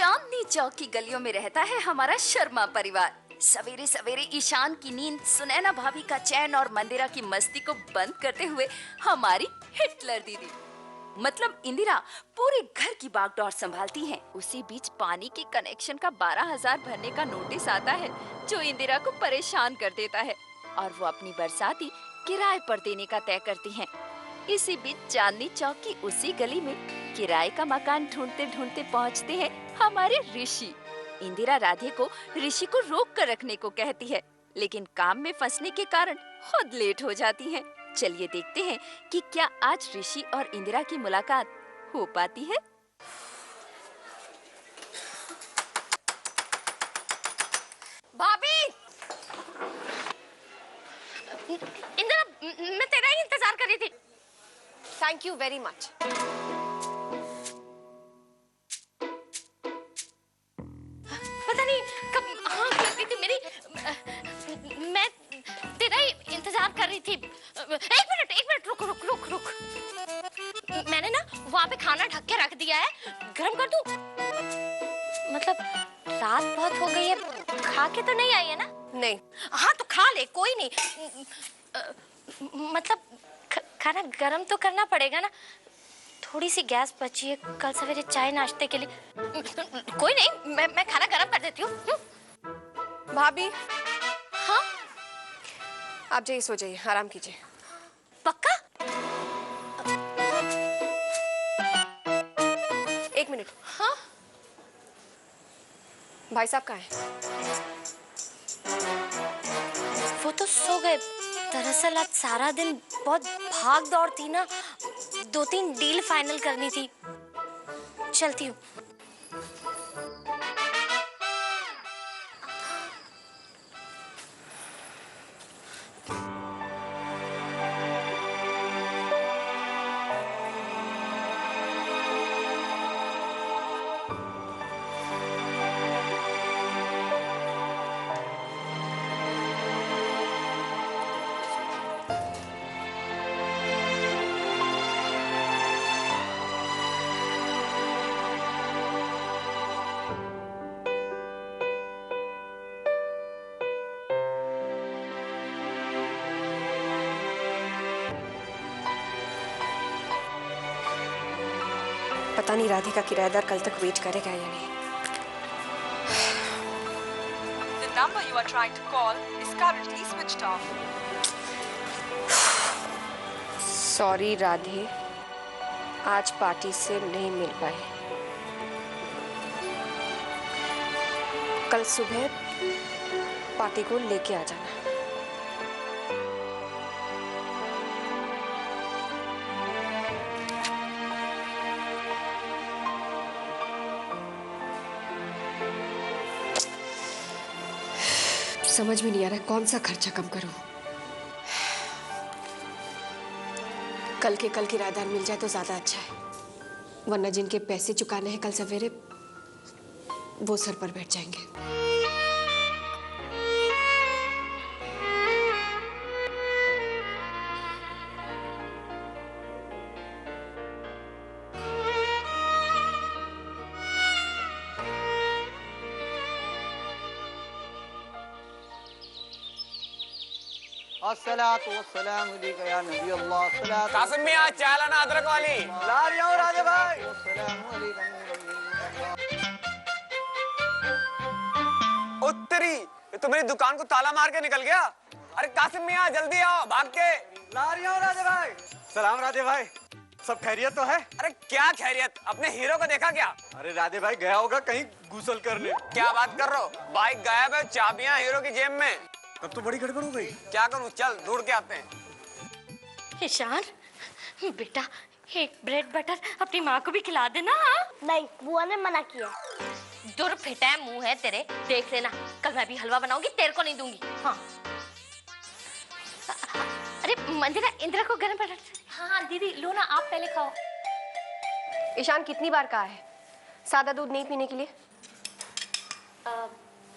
चांदनी चौक की गलियों में रहता है हमारा शर्मा परिवार। सवेरे सवेरे ईशान की नींद, सुनैना भाभी का चैन और मंदिरा की मस्ती को बंद करते हुए हमारी हिटलर दीदी मतलब इंदिरा पूरे घर की बागडोर संभालती हैं। उसी बीच पानी के कनेक्शन का 12,000 भरने का नोटिस आता है जो इंदिरा को परेशान कर देता है और वो अपनी बरसाती किराए पर देने का तय करती हैं। इसी बीच चांदनी चौक की उसी गली में किराए का मकान ढूंढते ढूंढते पहुंचते हैं हमारे ऋषि। इंदिरा राधे को ऋषि को रोक कर रखने को कहती है, लेकिन काम में फंसने के कारण खुद लेट हो जाती हैं। चलिए देखते हैं कि क्या आज ऋषि और इंदिरा की मुलाकात हो पाती है। भाभी! इंदिरा, मैं तेरा ही इंतजार कर रही थी। Thank you very much. पता नहीं कब आँख लग गई थी मेरी। मैं तेरा ही इंतजार कर रही थी। एक मिनट रुक। मैंने ना वहाँ पे खाना ढक के रख दिया है, गरम कर दूं? मतलब रात बहुत हो गई है, खा के तो नहीं आई है ना? नहीं। हाँ तो खा ले, कोई नहीं। मतलब खाना गरम तो करना पड़ेगा ना। थोड़ी सी गैस बची है कल सवेरे चाय नाश्ते के लिए। कोई नहीं, मैं खाना गरम कर देती हूँ। भाभी, हाँ आप जाइए, सो जाइए, आराम कीजिए। पक्का? एक मिनट। हाँ भाई साहब कहाँ हैं? वो तो सो गए। दरअसल आज सारा दिन बहुत भाग दौड़ थी ना, 2-3 डील फाइनल करनी थी। चलती हूँ। पता नहीं राधिका किराएदार कल तक वेट करेगा या नहीं। The number you are trying to call is currently switched off. Sorry Radhe, आज पार्टी से नहीं मिल पाई। कल सुबह पार्टी को लेके आ जाना। समझ में नहीं आ रहा कौन सा खर्चा कम करूं। कल किराएदार मिल जाए तो ज्यादा अच्छा है, वरना जिनके पैसे चुकाने हैं कल सवेरे वो सर पर बैठ जाएंगे। अस्सलातु वस्सलामु अलैका या नबी अल्लाह। कासिम मियां, चाय लाना अदरक वाली। ला रही हूं राधे भाई। उत्तरी, ये तो मेरी दुकान को ताला मार के निकल गया। अरे कासिम मियां, जल्दी आओ, भाग के। ला रही हूं राधे भाई। सलाम राधे भाई, सब खैरियत तो है? अरे क्या खैरियत, अपने हीरो को देखा क्या? अरे राधे भाई गया होगा कहीं गुसल करने। क्या बात कर रहे हो, बाइक गायब है, चाबियां हीरो की जेब में। तब तो बड़ी गड़बड़ हो गई। क्या करूं, चल ढूंढ के आते हैं। ईशान बेटा, एक ब्रेड बटर अपनी माँ को भी खिला देना। नहीं, बुआ ने मना किया। दूर फिटा मुंह है तेरे, देख लेना। कल मैं भी हलवा बनाऊंगी, तेरे को नहीं दूंगी। हाँ अरे मंदिरा, इंदिरा को गरम बटर। हाँ दीदी लो ना, आप पहले खाओ। ईशान कितनी बार कहा है सादा दूध नहीं पीने के लिए?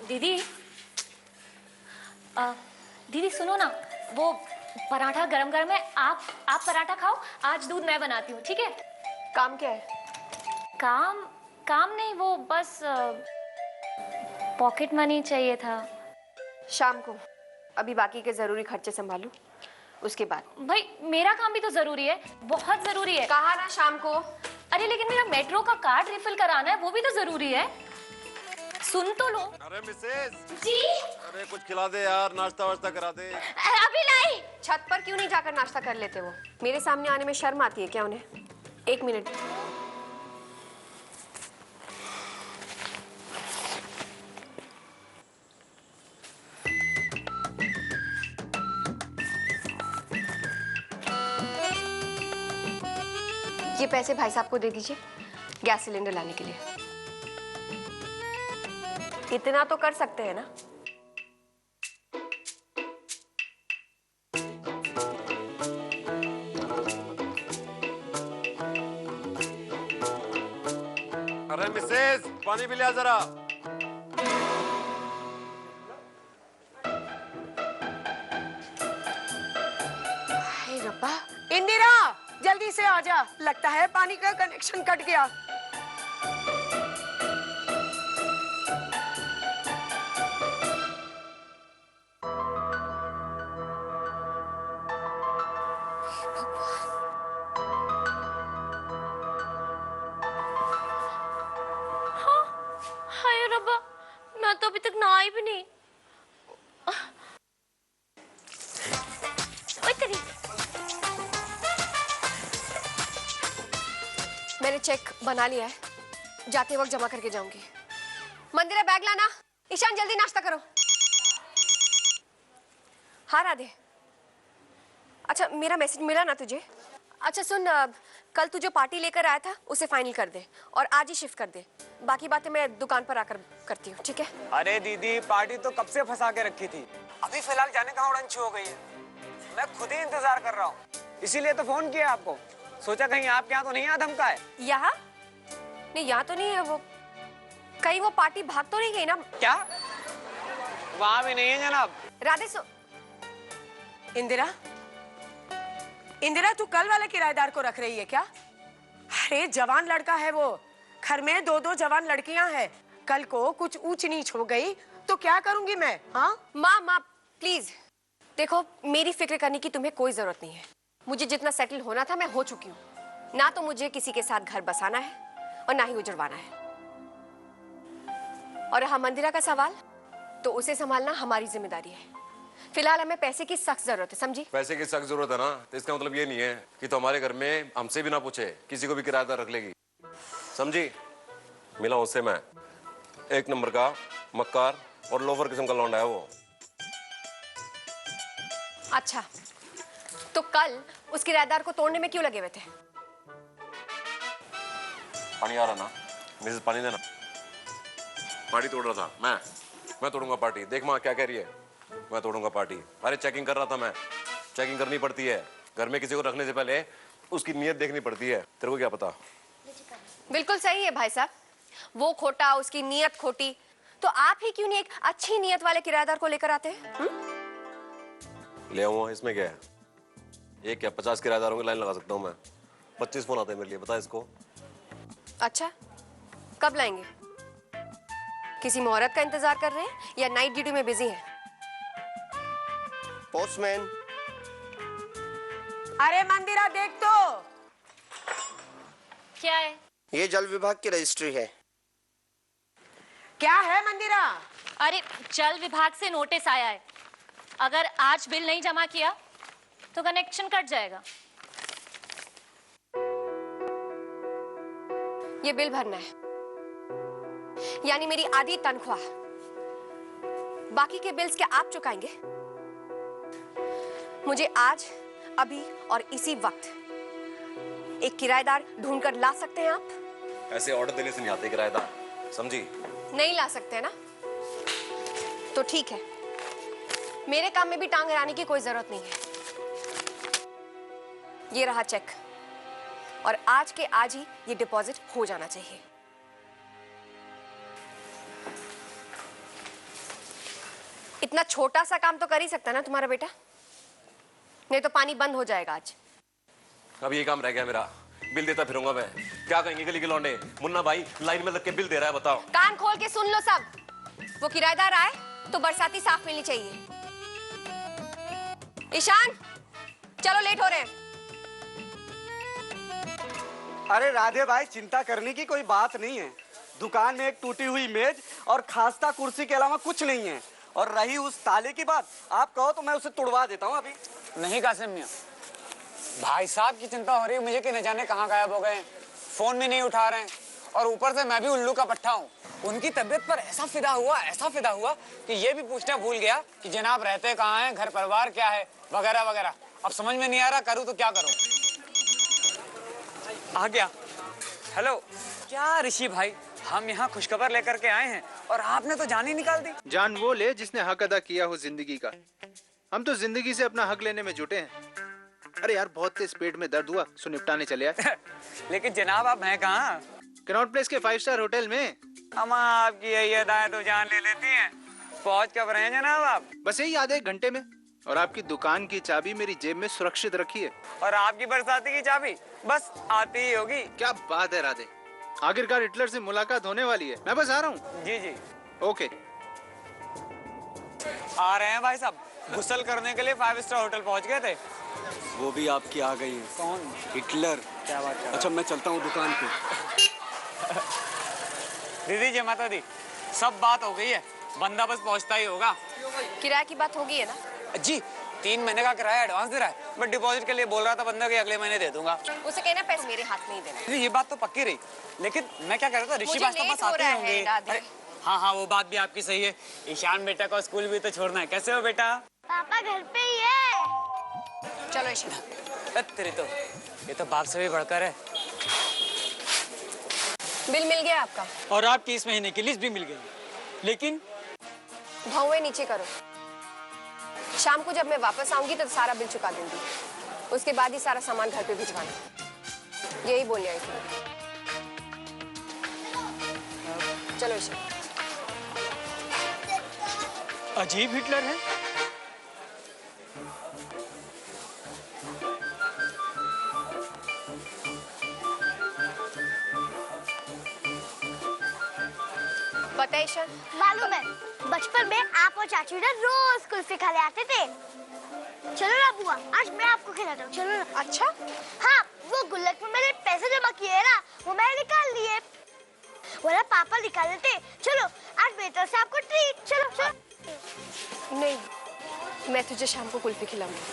दीदी दीदी सुनो ना, वो पराठा गरम गरम है, आप पराठा खाओ, आज दूध मैं बनाती हूँ, ठीक है? काम क्या है? काम काम नहीं, वो बस पॉकेट मनी चाहिए था। शाम को, अभी बाकी के जरूरी खर्चे संभालूं, उसके बाद। भाई मेरा काम भी तो जरूरी है, बहुत जरूरी है। कहा ना शाम को। अरे लेकिन मेरा मेट्रो का कार्ड रिफिल कराना है, वो भी तो जरूरी है। सुन तो लो। अरे मिसेस जी। अरे कुछ खिला दे यार, नाश्ता वाश्ता करा दे। अभी लाई। छत पर क्यों नहीं जाकर नाश्ता कर लेते वो? मेरे सामने आने में शर्म आती है क्या उन्हें? 1 मिनट। ये पैसे भाई साहब को दे दीजिए गैस सिलेंडर लाने के लिए। इतना तो कर सकते हैं ना? अरे मिसेस पानी भी लिया जरा। हे रब्बा, इंदिरा जल्दी से आजा, लगता है पानी का कनेक्शन कट गया। हाय रब्बा, मैं तो अभी तक नहाई भी नहीं। ओए तेरी। मैंने चेक बना लिया है, जाते वक्त जमा करके जाऊंगी। मंदिरा बैग लाना। ईशान जल्दी नाश्ता करो। हाँ राधे। अच्छा मेरा मैसेज मिला ना तुझे? अच्छा सुन, कल तू जो पार्टी लेकर आया था उसे फाइनल कर दे और आज ही शिफ्ट कर दे। बाकी बातें मैं दुकान पर आकर करती हूँ, ठीक है? अरे दीदी, पार्टी तो कब से फंसा के रखी थी, अभी फिलहाल जाने कहाँ उड़न हो गई है। मैं खुद ही इंतजार कर रहा हूँ, इसीलिए तो फोन किया आपको। सोचा कहीं आपके यहाँ तो नहीं आ धमका है। यहाँ नहीं, यहाँ तो नहीं है वो। कहीं वो पार्टी भाग तो नहीं गई ना? क्या वहाँ भी नहीं है जनाब। राधे इंदिरा, इंदिरा तू कल वाले किराएदार को रख रही है क्या? अरे जवान लड़का है वो, घर में 2-2 जवान लड़कियां हैं। कल को कुछ ऊंच नीच हो गई तो क्या करूंगी मैं? हाँ माँ प्लीज देखो, मेरी फिक्र करने की तुम्हें कोई जरूरत नहीं है। मुझे जितना सेटल होना था मैं हो चुकी हूँ। ना तो मुझे किसी के साथ घर बसाना है और ना ही उजड़वाना है। और हाँ मंदिरा का सवाल, तो उसे संभालना हमारी जिम्मेदारी है। फिलहाल हमें पैसे की सख्त जरूरत है, समझी? पैसे की सख्त जरूरत है ना, तो इसका मतलब ये नहीं है कि तो हमारे घर में हमसे भी ना पूछे किसी को भी किराएदार रख लेगी, समझी? मिला उससे मैं, 1 नंबर का मक्कार और लोफर किस्म का लौंडा है वो। अच्छा तो कल उस किराएदार को तोड़ने में क्यों लगे हुए थे? पानी आ रहा ना मिसेस, पानी देना। पार्टी तोड़ रहा था मैं तोड़ूंगा पार्टी। देख माँ क्या कह रही है, मैं तोड़ूंगा पार्टी। अरे चेकिंग कर रहा था मैं, चेकिंग करनी पड़ती है घर में, किसी को रखने से पहले उसकी नीयत देखनी पड़ती है। तेरे को क्या पता? बिल्कुल सही है भाई साहब, वो खोटा, उसकी नीयत खोटी। तो आप ही क्यों नहीं एक अच्छी नीयत वाले किराएदार को लेकर आते हैं? ले आऊंगा, इसमें क्या है? एक क्या 50 किराएदारों की लाइन लगा सकता हूँ मैं। 25 फोन आते हैं मेरे लिए, बता इसको। अच्छा कब लाएंगे? किसी मुहूर्त का इंतजार कर रहे हैं या नाइट ड्यूटी में बिजी हैं? पोस्टमैन। अरे मंदिरा देख तो। क्या है? ये जल विभाग की रजिस्ट्री है। क्या है मंदिरा? अरे जल विभाग से नोटिस आया है, अगर आज बिल नहीं जमा किया तो कनेक्शन कट जाएगा। ये बिल भरना है, यानी मेरी आधी तनख्वाह। बाकी के बिल्स क्या आप चुकाएंगे? मुझे आज, अभी और इसी वक्त एक किराएदार ढूंढकर ला सकते हैं आप? ऐसे ऑर्डर देने से नहीं आते किराएदार, समझी? नहीं ला सकते ना? तो ठीक है, मेरे काम में भी टांग अड़ाने की कोई जरूरत नहीं है। ये रहा चेक, और आज के आज ही ये डिपॉजिट हो जाना चाहिए। इतना छोटा सा काम तो कर ही सकता ना तुम्हारा बेटा, नहीं तो पानी बंद हो जाएगा आज। अब ये काम रह गया मेरा, बिल देता फिरूंगा मैं। क्या कहेंगे गली के लौंडे, मुन्ना भाई लाइन में लग के बिल दे रहा है, बताओ। कान खोल के सुन लो सब। वो किराएदार आए तो बरसाती साफ मिलनी चाहिए। ईशान, चलो लेट हो रहे हैं। अरे राधे भाई, चिंता करने की कोई बात नहीं है। दुकान में एक टूटी हुई मेज और खास्ता कुर्सी के अलावा कुछ नहीं है। और रही उस ताले की बात, आप कहो तो मैं उसे तुड़वा देता हूँ अभी। नहीं कासिम मियां, भाई साहब की चिंता हो रही है मुझे कि न जाने कहाँ गायब हो गए, फोन भी नहीं उठा रहे हैं, और ऊपर से मैं भी उल्लू का पट्टा हूँ। उनकी तबीयत पर ऐसा फिदा हुआ कि ये भी पूछना भूल गया कि जनाब रहते कहाँ हैं, घर परिवार क्या है, वगैरह वगैरह। अब समझ में नहीं आ रहा करूँ तो क्या करूँ। आ गया। हेलो, क्या ऋषि भाई, हम यहाँ खुशखबर लेकर के आए हैं और आपने तो जान ही निकाल दी। जान वो ले जिसने हक अदा किया हो जिंदगी का। हम तो जिंदगी से अपना हक लेने में जुटे हैं। अरे यार, बहुत तेज पेट में दर्द हुआ, सो निपटाने चले आए। लेकिन जनाब आप हैं कहाँ? कनॉट प्लेस के 5 स्टार होटल में। अम्मा आपकी यही अदाएं तो जान ले लेती हैं। पहुंच कब रहे हैं जनाब आप? बस यही आधे एक घंटे में। और आपकी दुकान की चाबी मेरी जेब में सुरक्षित रखी है। और आपकी बरसाती की चाबी बस आती ही होगी। क्या बात है राधे, आखिरकार हिटलर से मुलाकात होने वाली है। मैं बस आ रहा हूँ। जी जी, ओके। आ रहे हैं भाई साहब। गुस्ल करने के लिए 5 स्टार होटल पहुंच गए थे। वो भी आपकी आ गई है। कौन? हिटलर। क्या बात है? अच्छा, मैं चलता हूँ दुकान पे। दीदी जय माता दी, सब बात हो गई है, बंदा बस पहुंचता ही होगा। किराए की बात होगी है ना? जी, 3 महीने का किराया एडवांस दे रहा है, बट डिपॉजिट के लिए बोल रहा था बंदा कि अगले महीने दे दूंगा। उसे कहना पैसे मेरे हाथ में ही देना। ये बात तो पक्की रही, लेकिन मैं क्या कह रहा था, ऋषि मुझे भाई तो लेट बस हो आते रहा होंगे। है, राधे। अरे, हाँ, वो बात भी आपकी सही है। ईशान बेटा को स्कूल भी तो छोड़ना है। कैसे हो बेटा? पापा घर पे ही है। चलो ईशान। तेरे तो ये तो बाप से भी बढ़कर है। बिल मिल गया आपका? और आपकी इस महीने की लिस्ट भी मिल गई, लेकिन भौवे नीचे करो। शाम को जब मैं वापस आऊंगी तो सारा बिल चुका दूंगी। उसके बाद ही सारा सामान घर पे भिजवाना। यही बोलने आई थी। चलो ईशान। अजीब हिटलर है। पता है ईशान, मालूम है, बचपन में आप और चाचू ना रोज कुल्फी खा ले आते थे। चलो ना बुआ, आज मैं आपको खिलाता हूँ। चलो ना। अच्छा? हाँ, वो गुल्लक में मैंने पैसे जमा किए हैं ना, वो मैंने निकाल लिए। बोला पापा निकाल लेते। चलो, आज मेरी तरफ से आपको ट्रीट। चलो चलो। नहीं, मैं तुझे शाम को कुल्फी खिलाऊंगी।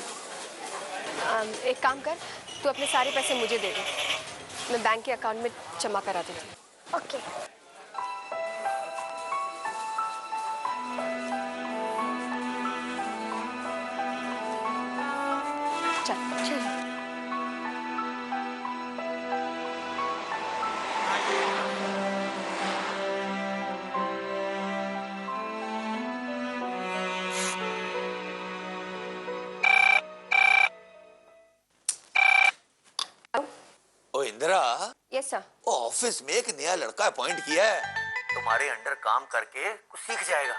एक काम कर, तू अपने सारे पैसे मुझे दे दे, मैं बैंक के अकाउंट में जमा करा देती हूँ। ओके। ओ इंदिरा, यस सर। ऑफिस में एक नया लड़का अपॉइंट किया है, तुम्हारे अंडर काम करके कुछ सीख जाएगा।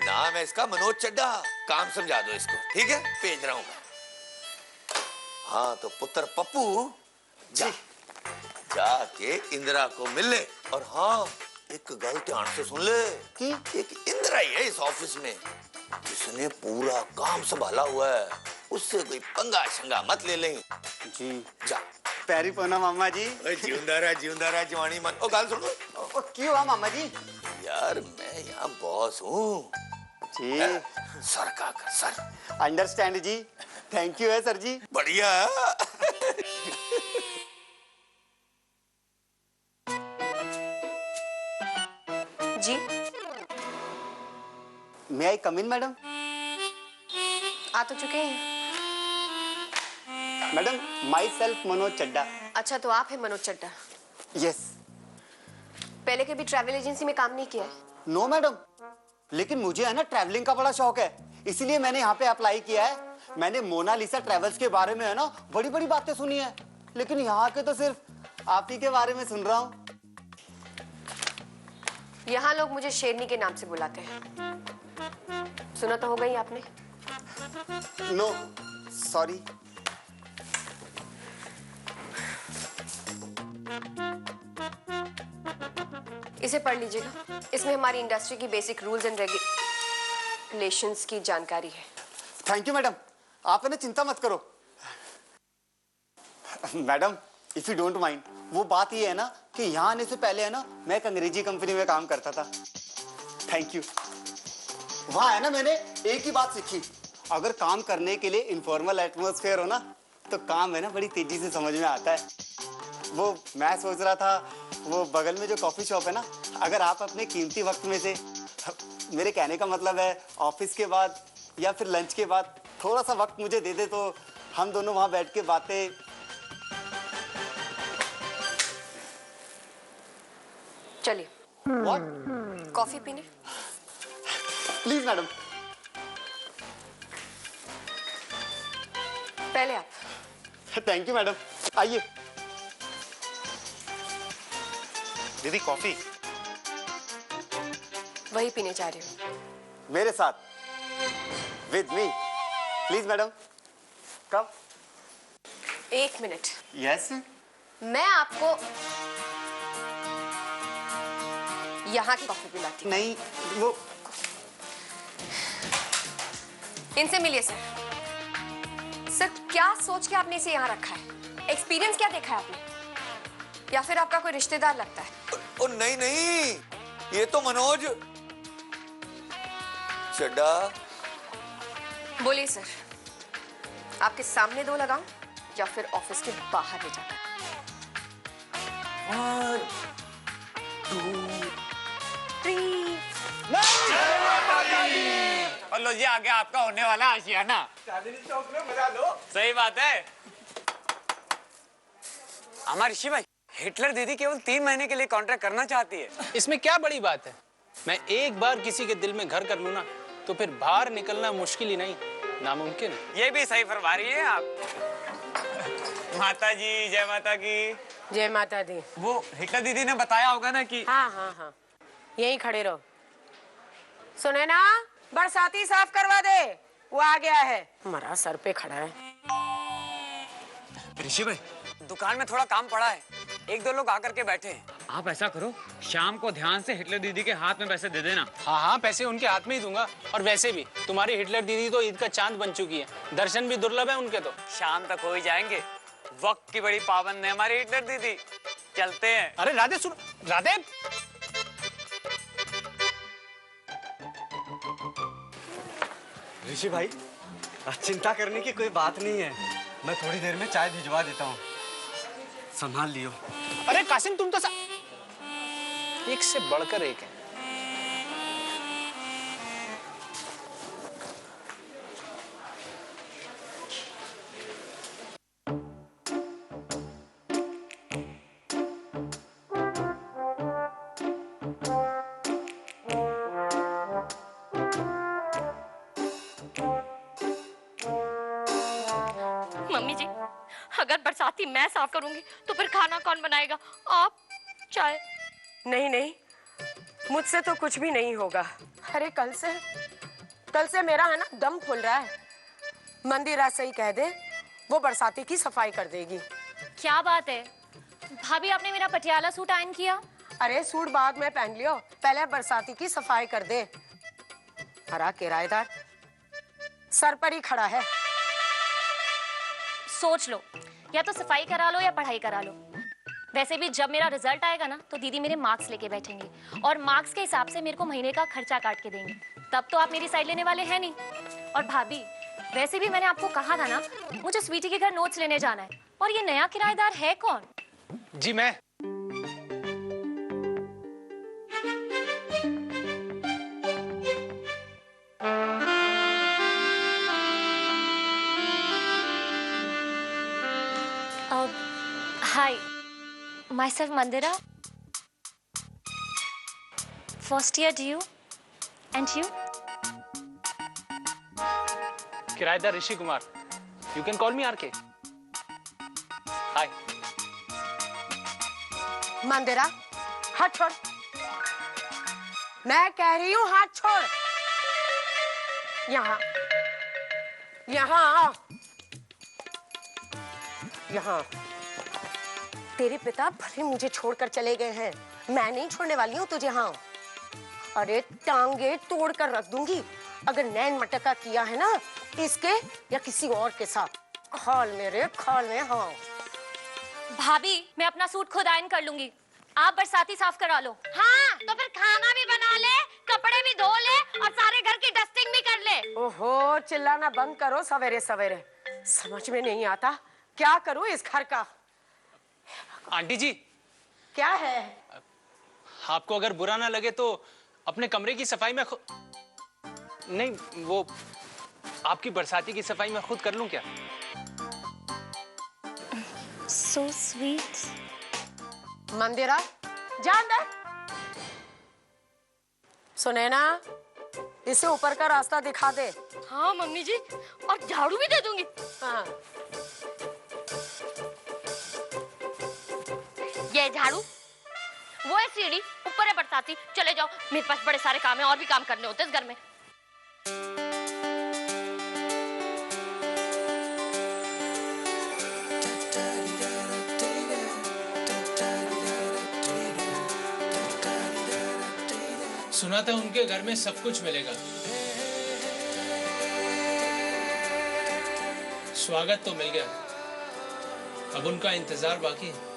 नाम है इसका मनोज चड्ढा। काम समझा दो इसको, ठीक है? भेज रहा हूँ मैं। हाँ तो पुत्र पप्पू, जा जाके इंदिरा को मिल ले। और हाँ, एक गल ध्यान से सुन ले कि एक इंदिरा ही है इस ऑफिस में जिसने पूरा काम संभाला हुआ है। उससे कोई पंगा शंगा मत ले लें। जी जा। पैरी पोना मामा जी। जिंदा रहा जवानी मन। ओ गाल सुनो। क्यों हुआ मामा जी? यार मैं यहाँ बॉस हूँ जी। सर का कर सर। अंडरस्टैंड जी। थैंक यू है सर जी। बढ़िया। जी मे आई कम इन मैडम? आ तो चुके हैं। Madam, myself Manoj Chadha. अच्छा, तो आप हैं मनोज चड्ढा? यस। पहले कभी ट्रैवल एजेंसी में काम नहीं किया है? नो मैडम, लेकिन मुझे है ना ट्रैवलिंग का बड़ा शौक है, इसीलिए मैंने यहाँ पे अप्लाई किया है। मैंने मोनालिसा ट्रेवल्स के बारे में है ना बड़ी बड़ी बातें सुनी है, लेकिन यहाँ के तो सिर्फ आप ही के बारे में सुन रहा हूँ। यहाँ लोग मुझे शेरनी के नाम से बुलाते हैं, सुना तो होगा ही आपने। No sorry. इसे पढ़ लीजिएगा। इसमें हमारी इंडस्ट्री की बेसिक रूल्स एंड रेगुलेशंस की जानकारी है। थैंक यू मैडम, आप है ना चिंता मत करो। Madam if you don't mind, वो बात ये है ना कि यहाँ आने से पहले है ना मैं एक अंग्रेजी कंपनी में काम करता था। Thank you. वहाँ है ना मैंने एक ही बात सीखी, अगर काम करने के लिए इनफॉर्मल एटमॉस्फेयर हो ना तो काम है ना बड़ी तेजी से समझ में आता है। वो मैं सोच रहा था वो बगल में जो कॉफी शॉप है ना, अगर आप अपने कीमती वक्त में से, मेरे कहने का मतलब है ऑफिस के बाद या फिर लंच के बाद थोड़ा सा वक्त मुझे दे दे तो हम दोनों वहां बैठ के बातें। चलिए। व्हाट? कॉफी पीने? Please madam. पहले आप। थैंक यू मैडम, आइए। दीदी कॉफी। वही पीने जा रही हूँ। मेरे साथ, with me. Please madam come. 1 minute. Yes. मैं आपको यहाँ की कॉफी पिलाती हूँ। नहीं वो इनसे मिलिए सर। सर क्या सोच के आपने इसे यहाँ रखा है? एक्सपीरियंस क्या देखा है आपने? या फिर आपका कोई रिश्तेदार लगता है? ओ नहीं नहीं, ये तो मनोज चड्डा। बोलिए सर, आपके सामने 2 लगाऊं या फिर ऑफिस के बाहर ले जाऊं? 1 2 3। और लो जी आगे आपका होने वाला आशियाना। चांदनी चौक में मजा लो। सही बात है। हमारे ऋषि भाई, हिटलर दीदी केवल 3 महीने के लिए कॉन्ट्रैक्ट करना चाहती है। इसमें क्या बड़ी बात है? मैं एक बार किसी के दिल में घर कर लूं ना तो फिर बाहर निकलना मुश्किल ही नहीं, नामुमकिन है। ये भी सही फरमा रही है आप। माता जी, जय माता की। जय माता दी। वो हिटलर दीदी ने बताया होगा ना कि हाँ हाँ हाँ, यहीं खड़े रहो। सुने ना, बरसाती साफ करवा दे, वो आ गया है। हमारा सर पे खड़ा है। ऋषि भाई, दुकान में थोड़ा काम पड़ा है, 1-2 लोग आकर के बैठे हैं। आप ऐसा करो, शाम को ध्यान से हिटलर दीदी के हाथ में पैसे दे देना। हाँ हाँ, पैसे उनके हाथ में ही दूंगा। और वैसे भी तुम्हारी हिटलर दीदी तो ईद का चांद बन चुकी है, दर्शन भी दुर्लभ है उनके तो। शाम तक हो ही जाएंगे, वक्त की बड़ी पाबंद है हमारी हिटलर दीदी। चलते हैं। अरे राधे सुन, राधे। ऋषि भाई, चिंता करने की कोई बात नहीं है, मैं थोड़ी देर में चाय भिजवा देता हूँ, संभाल लियो। अरे कासिम, तुम तो एक से बढ़कर एक है। मम्मी जी, अगर बरसाती मैं साफ करूंगी तो फिर खाना कौन बनाएगा? आप? चाय? नहीं नहीं, मुझसे तो कुछ भी नहीं होगा। अरे कल से मेरा है ना दम फूल रहा है। मंदिरा से ही कह दे, वो बरसाती की सफाई कर देगी। क्या बात है भाभी, आपने मेरा पटियाला सूट आयरन किया? अरे सूट बाद में पहन लियो, पहले बरसाती की सफाई कर दे। हरा किराएदार सर पर ही खड़ा है। सोच लो, या तो सफाई करा लो या पढ़ाई करा लो। वैसे भी जब मेरा रिजल्ट आएगा ना तो दीदी मेरे मार्क्स लेके बैठेंगे और मार्क्स के हिसाब से मेरे को महीने का खर्चा काट के देंगे। तब तो आप मेरी साइड लेने वाले हैं नहीं। और भाभी, वैसे भी मैंने आपको कहा था ना, मुझे स्वीटी के घर नोट्स लेने जाना है। और ये नया किराएदार है कौन? जी मैं। Hi, myself Mandira. First year DU, and you? किराएदार Rishi Kumar. You can call me RK. Hi. मंदिरा, हाथ छोड़। मैं कह रही हूँ हाथ छोड़। यहाँ यहाँ यहाँ। तेरे पिता भले मुझे छोड़कर चले गए हैं, मैं नहीं छोड़ने वाली हूँ तुझे। हाँ, अरे टांगे तोड़ कर रख दूंगी अगर नैन मटका किया है ना इसके या किसी और के साथ। खाल मेरे खाल में। हाँ भाभी, मैं अपना सूट खुद आयरन कर लूंगी, आप बरसाती साफ करा लो। हाँ, तो फिर खाना भी बना ले, कपड़े भी धो ले और सारे घर की डस्टिंग भी कर ले। ओहो, चिल्लाना बंद करो सवेरे सवेरे। समझ में नहीं आता क्या करूं इस घर का। आंटी जी, क्या है? आपको अगर बुरा ना लगे तो अपने कमरे की सफाई में नहीं, वो आपकी बरसाती की सफाई में खुद कर लूं क्या? So sweet। मंदिरा, जा अंदर। सुनैना, इसे ऊपर का रास्ता दिखा दे। हाँ मम्मी जी, और झाड़ू भी दे दूंगी। हाँ। ये झाड़ू, वो है सीढ़ी, ऊपर है बरसाती। चले जाओ, मेरे पास बड़े सारे काम है, और भी काम करने होते हैं इस घर में। सुना था उनके घर में सब कुछ मिलेगा। स्वागत तो मिल गया, अब उनका इंतजार बाकी है।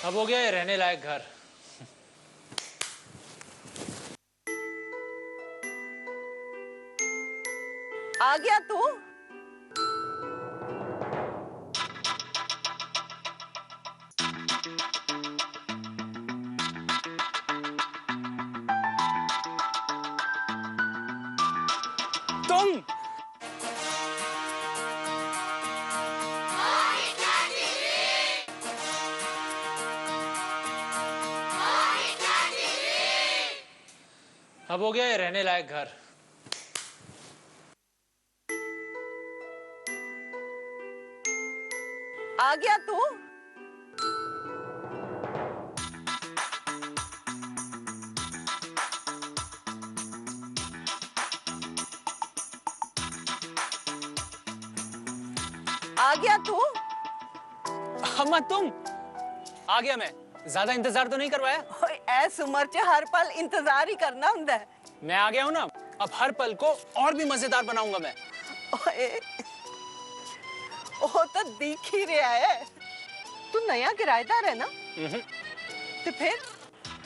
अब हो गया है रहने लायक घर। आ गया तू? तुम अब हो गया है रहने लायक घर। आ गया तू? आ गया तू? अम्मा तुम? आ गया मैं। ज्यादा इंतजार तो नहीं करवाया? ऐस उम्र च हर पल इंतजार ही करना हुंदा है। मैं आ गया हूं ना, अब हर पल को और भी मजेदार बनाऊंगा मैं। ओए, ओ तो दिख ही रहा है, तू नया किराएदार है ना? तो फिर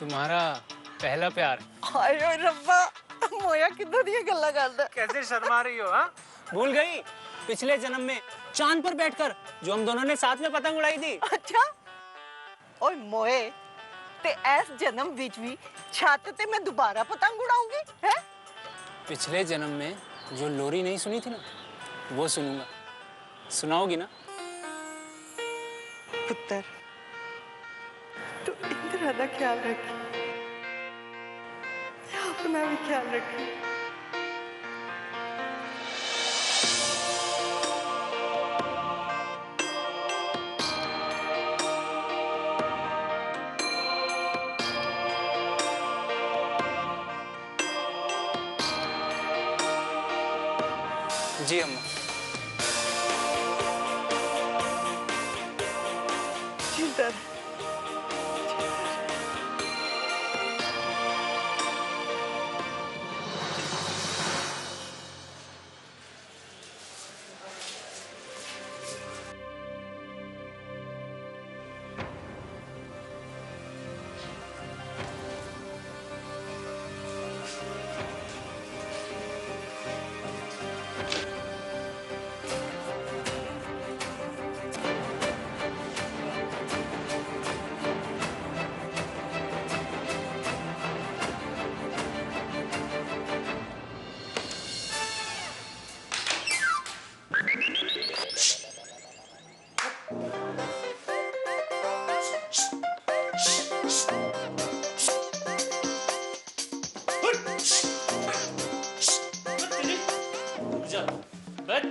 तुम्हारा पहला प्यार। हाय ओए रब्बा, मोया किधर दी गल्ला करदा? कैसे शर्मा रही हो? हाँ, भूल गई पिछले जन्म में चांद पर बैठकर जो हम दोनों ने साथ में पतंग उड़ाई थी। अच्छा, ओए मोए, ते ऐस जन्म विच भी छत ते मैं दोबारा पतंग उड़ाऊंगी है? पिछले जन्म में जो लोरी नहीं सुनी थी ना, वो सुनूंगा। सुनाओगी ना? पुत्र, तू इंदिरा दा ख्याल रखी, अपना भी ख्याल रखी। जी अम्मा। चिंता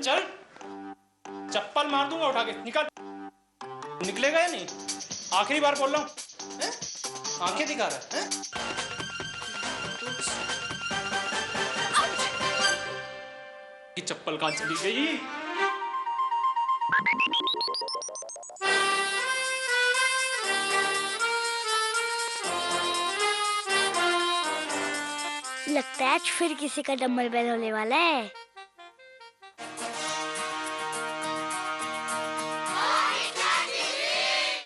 चल, चप्पल मार दूंगा उठा के, निकल। निकलेगा या नहीं? आखिरी बार बोल रहा हूँ। आंखें दिखा रहा है? कि चप्पल कहाँ चली गई? लगता है आज फिर किसी का डम्बल बेल होने वाला है।